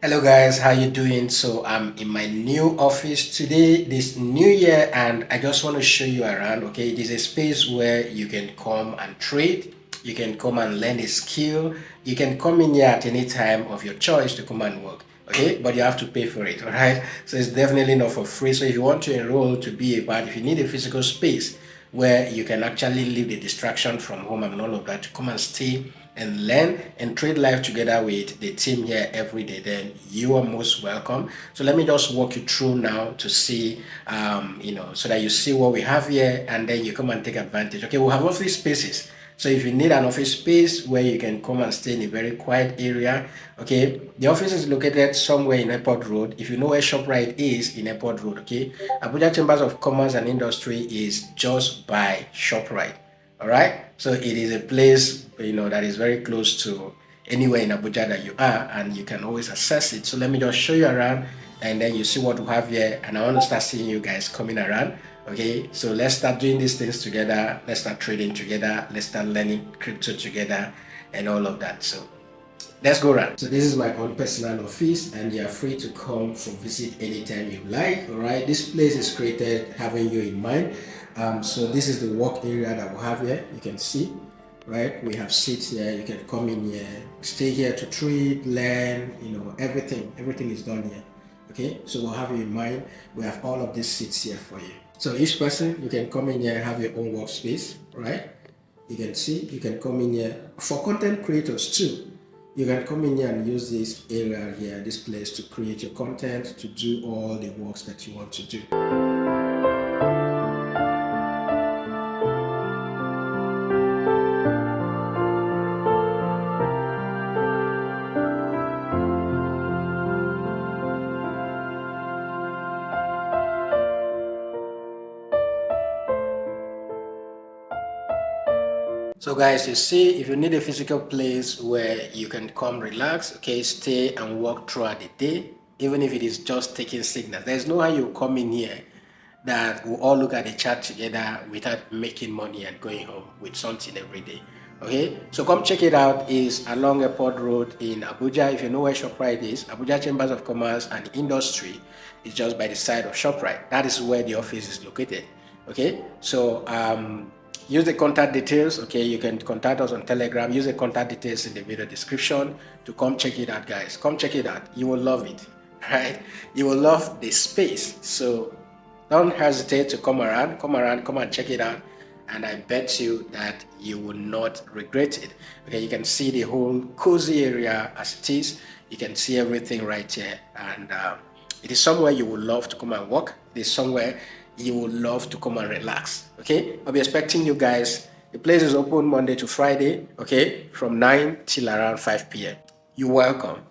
Hello guys, how you doing? So I'm in my new office today, this new year, and I just want to show you around. Okay, it is a space where you can come and trade, you can come and learn a skill, you can come in here at any time of your choice to come and work. Okay, but you have to pay for it. All right, so it's definitely not for free. So if you want to enroll to be a part, if you need a physical space where you can actually leave the distraction from home and all of that, to come and stay and learn and trade life together with the team here every day, then you are most welcome. So let me just walk you through now to see so that you see what we have here, and then you come and take advantage. Okay, we'll have office spaces. So if you need an office space where you can come and stay in a very quiet area, okay, the office is located somewhere in Airport Road. If you know where ShopRite is in Airport Road, okay, Abuja Chambers of Commerce and Industry is just by ShopRite. All right, so it is a place that is very close to anywhere in Abuja that you are, and you can always access it. So let me just show you around, and then you see what we have here, and I want to start seeing you guys coming around. Okay, so let's start doing these things together. Let's start trading together. Let's start learning crypto together and all of that. So let's go around. So this is my own personal office, and you are free to come for visit anytime you like. All right, this place is created having you in mind. So this is the work area that we have here. You can see, right? We have seats here. You can come in here, stay here to trade, learn. Everything is done here. Okay, so we'll have you in mind. We have all of these seats here for you. So each person, you can come in here and have your own workspace, right? You can see, you can come in here for content creators too. You can come in here and use this area here, this place, to create your content, to do all the works that you want to do. So guys, you see, if you need a physical place where you can come relax, okay, stay and work throughout the day, even if it is just taking signals. There's no way you come in here that we'll all look at the chat together without making money and going home with something every day. Okay, so come check it out. It's along Airport Road in Abuja. If you know where ShopRite is, Abuja Chambers of Commerce and Industry is just by the side of ShopRite. That is where the office is located. Okay, so use the contact details. Okay, you can contact us on Telegram. Use the contact details in the video description to come check it out, guys. Come check it out. You will love it, right? You will love the space. So don't hesitate to come and check it out. And I bet you that you will not regret it. Okay, you can see the whole cozy area as it is. You can see everything right here. And it is somewhere you would love to come and work. It is somewhere you would love to come and relax. Okay, I'll be expecting you guys. The place is open Monday to Friday, okay, from 9 till around 5 p.m. You're welcome.